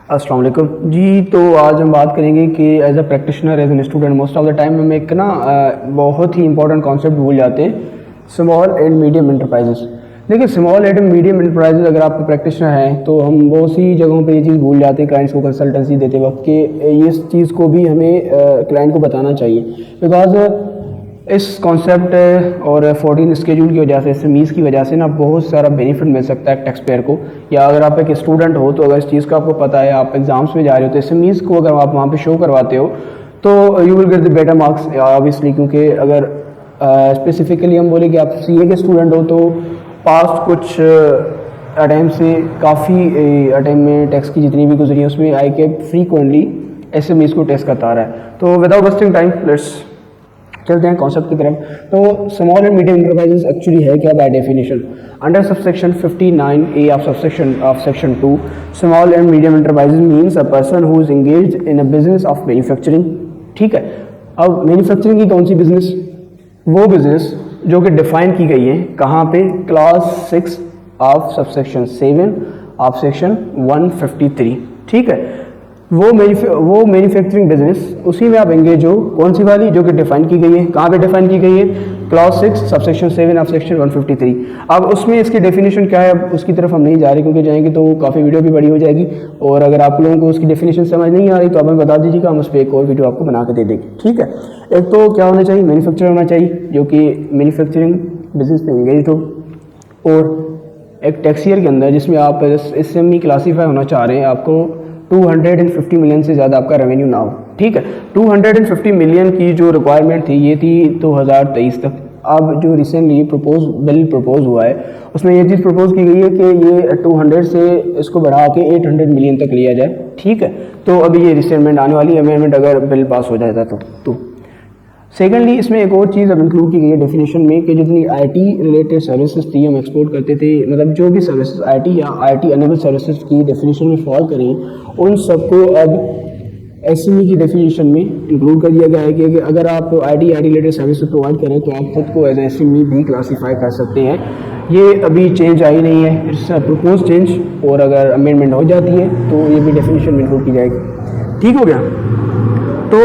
अस्सलाम वालेकुम जी। तो आज हम बात करेंगे कि as a practitioner as an student most of the time हम एक बहुत ही इंपॉर्टेंट कॉन्सेप्ट भूल जाते हैं, स्मॉल एंड मीडियम इंटरप्राइजेस। देखिए, स्मॉल एंड मीडियम इंटरप्राइजेस अगर आप प्रैक्टिशनर हैं तो हम बहुत सी जगहों पे ये चीज़ भूल जाते हैं क्लाइंट्स को कंसल्टेंसी देते वक्त कि इस चीज़ को भी हमें क्लाइंट को बताना चाहिए। बिकॉज इस कॉन्सेप्ट और 14 स्केड्यूल की वजह से, एसएमईज़ की वजह से ना बहुत सारा बेनिफिट मिल सकता है टैक्स पेयर को। या अगर आप एक स्टूडेंट हो तो अगर इस चीज़ का आपको पता है, आप एग्जाम्स में जा रहे हो तो एसएमईज़ को अगर आप वहाँ पे शो करवाते हो तो you will get the better marks obviously. क्योंकि अगर स्पेसिफिकली हम बोले कि आप सीए के स्टूडेंट हो तो पास्ट कुछ अटैम्प से काफ़ी अटैम्प में टैक्स की जितनी भी गुजरी है उसमें आई के फ्रीक्वेंटली एसएमईज़ को टेस्ट करता रहा है। तो विदाउट वेस्टिंग टाइम लेट्स चलते हैं कॉन्सेप्ट की तरफ। तो small and medium enterprises actually है क्या by definition? Under subsection 59A of section 2, small and medium enterprises means a person who is engaged in a business of manufacturing. ठीक है, अब मैन्युफैक्चरिंग की कौन सी बिजनेस? वो बिजनेस जो कि डिफाइन की गई है कहाँ पे? Class 6 of subsection 7 of section 153। ठीक है, वो मैन्युफैक्चरिंग बिजनेस उसी में आप एंगेज हो। कौन सी वाली? जो कि डिफाइन की गई है। कहाँ पे डिफाइन की गई है? Class 6 subsection 7 of section 153। अब उसमें इसकी डेफिनेशन क्या है, अब उसकी तरफ हम नहीं जा रहे क्योंकि जाएंगे तो काफ़ी वीडियो भी बड़ी हो जाएगी। और अगर आप लोगों को उसकी डेफिनेशन समझ नहीं आ रही तो आप हमें बता दीजिएगा, हम उस पर एक और वीडियो आपको बना के दे देंगे। ठीक है, एक तो क्या होना चाहिए? मैन्युफैक्चर होना चाहिए जो कि मैन्युफैक्चरिंग बिजनेस में एंगेज हो, और एक टैक्स ईयर के अंदर जिसमें आप एसएमई क्लासीफाई होना चाह रहे हैं, आपको 250 मिलियन से ज़्यादा आपका रेवेन्यू ना हो। ठीक है, 250 मिलियन की जो रिक्वायरमेंट थी ये थी 2023 तक। अब जो रिसेंटली बिल प्रपोज हुआ है उसमें ये चीज़ प्रपोज की गई है कि ये 200 से इसको बढ़ा के 800 मिलियन तक लिया जाए। ठीक है, तो अभी ये रिसेंटमेंट आने वाली अमेंडमेंट अगर बिल पास हो जाता तो सेकेंडली इसमें एक और चीज़ अब इंक्लूड की गई है डेफिनेशन में कि जितनी आईटी रिलेटेड सर्विसेज थी हम एक्सपोर्ट करते थे, मतलब जो भी सर्विसेज आईटी या आईटी अनेबल सर्विसेज की डेफिनेशन में फॉल करें उन सबको अब एसएमई की डेफिनेशन में इंक्लूड कर दिया गया है कि अगर आप आईटी रिलेटेड सर्विसेज प्रोवाइड करें तो आप खुद को एज एसएमई भी क्लासीफाई कर सकते हैं। ये अभी चेंज आई नहीं है, इट्स प्रपोज चेंज, और अगर अमेंडमेंट हो जाती है तो ये भी डेफिनेशन में इंक्लूड की जाएगी। ठीक हो गया। तो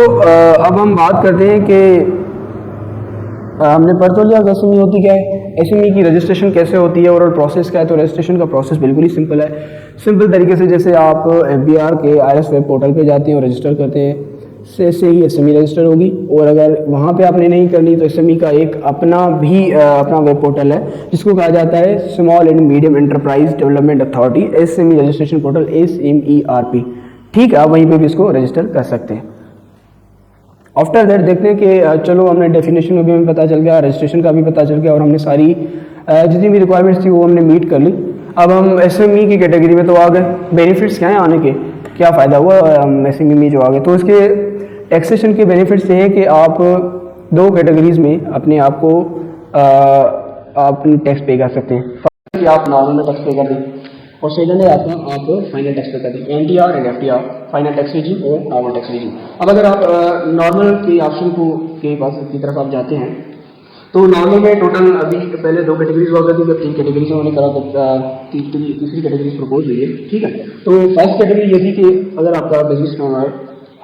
अब हम बात करते हैं कि हमने पढ़ तो लिया एसएमई होती क्या है, एसएमई की रजिस्ट्रेशन कैसे होती है और प्रोसेस क्या है। तो रजिस्ट्रेशन का प्रोसेस बिल्कुल ही सिंपल है। सिंपल तरीके से जैसे आप एफबीआर के आईआरएस वेब पोर्टल पे जाते हैं और रजिस्टर करते हैं, से ही एसएमई रजिस्टर होगी। और अगर वहाँ पे आपने नहीं करनी तो एसएमई का एक अपना वेब पोर्टल है जिसको कहा जाता है small and medium enterprise development authority, SME registration portal, SMERP। ठीक है, आप वहीं पर भी इसको रजिस्टर कर सकते हैं। आफ्टर दैट देखते हैं कि चलो हमने डेफिनेशन में भी हमें पता चल गया, रजिस्ट्रेशन का भी पता चल गया, और हमने सारी जितनी भी रिक्वायरमेंट्स थी वो हमने मीट कर ली। अब हम एसएमई की कैटेगरी में तो आ गए। बेनिफिट्स क्या हैं आने के, क्या फ़ायदा हुआ एसएमई में जो आ गए? तो इसके टैक्सेशन के बेनिफिट्स ये हैं कि आप दो कैटेगरीज में अपने आप को आप टैक्स पे कर सकते हैं। कि आप नॉर्मल में टैक्स पे कर दें, और सेकंड है आपका आप फाइनल टैक्स पे कर दें, NTR and FTR, final tax regime और नॉर्मल टैक्स रेजिम। अब अगर आप नॉर्मल के ऑप्शन के पास की तरफ आप जाते हैं तो नॉर्मल में टोटल अभी पहले दो कैटेगरीज हुआ करती थी, 3 कैटेगरीज उन्होंने करा, तीसरी कैटेगरी प्रपोज हुई है। ठीक है, तो फर्स्ट कैटेगरी ये थी कि अगर आपका बिजनेस टर्नओवर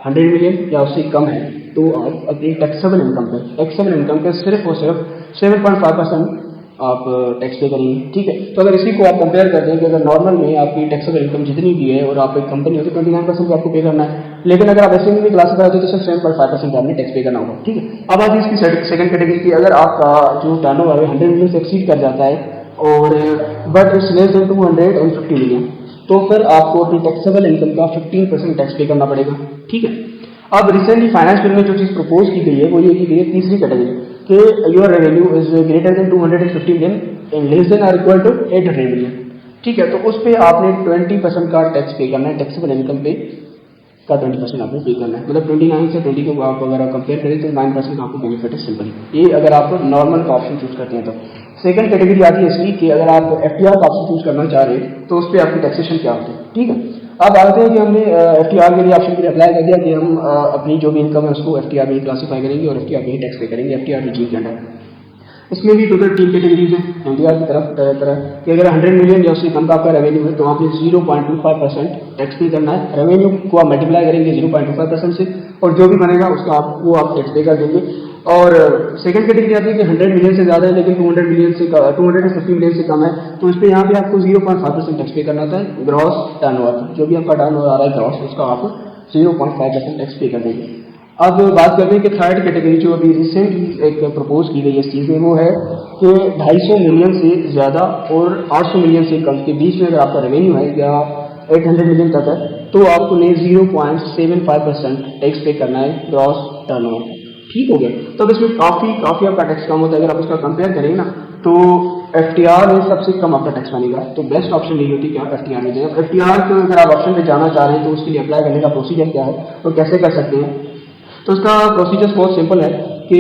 100 मिलियन या उससे कम है तो आप अपनी टैक्सेबल इनकम पे सिर्फ और सिर्फ 7.5% आप टैक्स पे करेंगे। ठीक है, तो अगर इसी को आप कंपेयर कर दें कि अगर नॉर्मल में आपकी टैक्सेबल इनकम जितनी भी है और आप एक कंपनी हो तो 29% आपको पे करना है, लेकिन अगर आप एसएमई में क्लासिफाई होते तो सिर्फ 7.5% आपने टैक्स पे करना होगा। ठीक है, अब आती है इसकी सेकंड कैटेगरी की। अगर आपका जो टर्नओवर है 100 मिलियन से एक्सीड कर जाता है और but it's less than 250 million, तो फिर आपको अपनी टैक्सेबल इनकम का 15% टैक्स पे करना पड़ेगा। ठीक है, अब रिसेंटली फाइनेंस बिल में जो चीज़ प्रपोज की गई है वो ये की गई है तीसरी कैटेगरी कि your revenue is greater than 250 million and less than or equal to 800 million. ठीक है, तो उस पर आपने 20% का टैक्स पे करना है, टैक्सेबल इनकम पे का 20% आपको पे करना है। मतलब 29 से 20 को आप अगर कंपेयर करें तो 9% का आपको बेनिफिट है सिंपली, ये अगर आप नॉर्मल का ऑप्शन चूज करते हैं तो। सेकंड कैटेगरी आती है इसकी कि अगर आप एफटीआर का ऑप्शन चूज करना चाह रहे हैं तो उस पर आपकी टैक्सेशन क्या होती है। ठीक है, अब आते हैं कि हमने एफटीआर के लिए ऑप्शन के लिए अप्लाई कर दिया कि हम अपनी जो भी इनकम है उसको एफटीआर में क्लासीफाई करेंगे और एफटीआर में ही टैक्स पे करेंगे, एफटीआर रिजीम के अंडर। इसमें भी टोटल 3 कैटेगरीज हैं एनटीआर की तरह कि अगर 100 मिलियन या उससे कम का आपका रेवेन्यू है तो आपने 0.25% टैक्स पे करना है। रेवेन्यू को आप मल्टीप्लाई करेंगे 0.25% से और जो भी बनेगा उसका आप टैक्स पे कर देंगे। और सेकंड कैटेगरी आती है कि 100 मिलियन से ज़्यादा है लेकिन 250 मिलियन से कम है, तो इस पर यहाँ पे आपको 0.5% टैक्स पे करना होता है। ग्रॉस टर्नओवर, जो भी आपका टर्नओवर आ रहा है ग्रॉस, उसका आप 0.5% टैक्स पे कर देंगे। अब बात करते हैं कि थर्ड कैटेगरी जो अभी रिसेंटली एक प्रपोज की गई है इस चीज़ में, वो है कि 250 मिलियन से ज़्यादा और 800 मिलियन से कम के बीच में अगर आपका रेवेन्यू है या 800 मिलियन तक है तो आपको ने 0.75% टैक्स पे करना है ग्रॉस टर्नओवर। ठीक हो गया। तो अब इसमें काफ़ी आपका टैक्स कम होता है। अगर आप उसका कंपेयर करें ना तो एफटीआर में सबसे कम आपका टैक्स बनेगा। तो बेस्ट ऑप्शन यही होती है कि आप एफटीआर में जाएं। एफटीआर को अगर आप ऑप्शन पे जाना चाह रहे हैं तो उसके लिए अप्लाई करने का प्रोसीजर क्या है और कैसे कर सकते हैं। तो उसका प्रोसीजर बहुत सिंपल है कि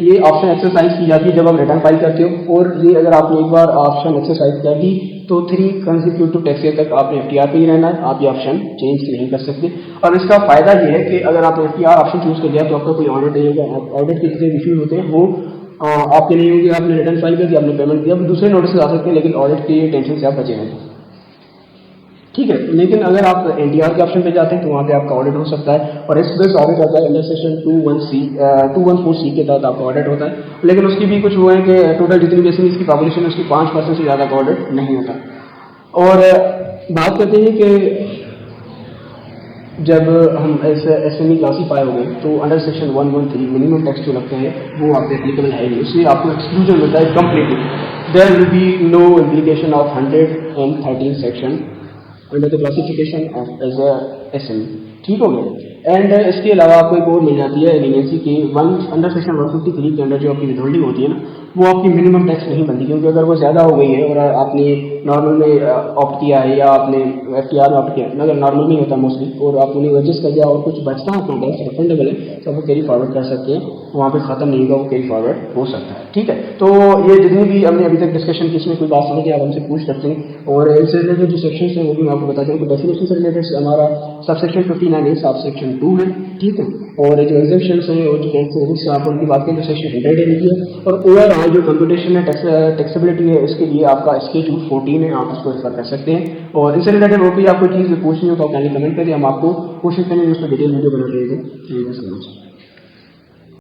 ये ऑप्शन एक्सरसाइज की जाती है जब आप रिटर्न फाइल करते हो, और ये अगर आपने एक बार ऑप्शन एक्सरसाइज कर दी तो 3 कंसेक्यूटिव टैक्स ईयर तक आपने एफटीआर पे ही रहना है, आप ये ऑप्शन चेंज नहीं कर सकते। और इसका फायदा ये है कि अगर आप एफटीआर ऑप्शन चूज कर लिया तो आपका कोई ऑडिट नहीं होगा। ऑडिट के जितने इश्यूज होते हैं वो आपके नहीं होंगे। आपने रिटर्न फाइल कर दिया, आपने पेमेंट दिया, दूसरे नोटिस आ सकते हैं लेकिन ऑडिट की टेंशन से आप बचे रहेंगे। ठीक है। लेकिन अगर आप एनटीआर के ऑप्शन पे जाते हैं तो वहाँ पे आपका ऑडिट हो सकता है और एक्सप्रेस ऑडिट होता है अंडर सेक्शन 214C के तहत आपका ऑडिट होता है। लेकिन उसकी भी कुछ वो है कि टोटल जितनी भी इसकी पॉपुलेशन है उसकी 5% से ज़्यादा का ऑडिट नहीं होता। और बात करते हैं कि जब हम एसएमई क्लासीफाई हो गए तो अंडर सेक्शन 113 मिनिमम टैक्स जो लगते हैं वो आप पे एप्लीकेबल है नहीं, उससे आपको एक्सक्लूजन मिलता है completely. There will be no implication of 113 section under the classification of as SME. ठीक हो गया। एंड इसके अलावा आपको एक और मिल जाती है लीनियंसी की अंडर सेक्शन 153 के अंदर जो आपकी विथहोल्डिंग होती है ना वो आपकी मिनिमम टैक्स नहीं बनती, क्योंकि अगर वो ज़्यादा हो गई है और आपने नॉर्मल में ऑप्ट किया है या आपने एफटीआर में ऑप्ट किया है, अगर नॉर्मल में ही होता है मोस्टली और आप उन्हें एडजस्ट कर दिया और कुछ बचता है अपना टैक्स रिफंडेबल है तो आप वो कैरी फॉरवर्ड कर सकते हैं, वहाँ पे ख़त्म नहीं होगा, वो कैरी फॉरवर्ड हो सकता है। ठीक है। तो ये जितनी भी हमने अभी तक डिस्कशन की इसमें कोई बात समझ आप हमसे पूछ सकते हैं। और इससे रिलेटेड जो सेक्शन है वो भी मैं आपको बता दूँ कि डेफिनेशन से रिलेटेड हमारा सब सेक्शन 59 है, सब सेक्शन 2 है। ठीक है। और जो एग्जेप्शन है और जो टैक्स आप उनकी बात करें तो सेक्शन 100 है लिखी है। और ओवरऑल जो कंप्यूटेशन है टैक्सेबिलिटी है इसके लिए आपका स्केड्यूल 14 है, आप उसको रेफर कर सकते हैं। और इससे रिलेटेड वो भी आपको चीज़ पूछनी हो तो आप कमेंट करिए, हम आपको कोशिश करेंगे उस पर डिटेल वीडियो बना देंगे। Thank you so much.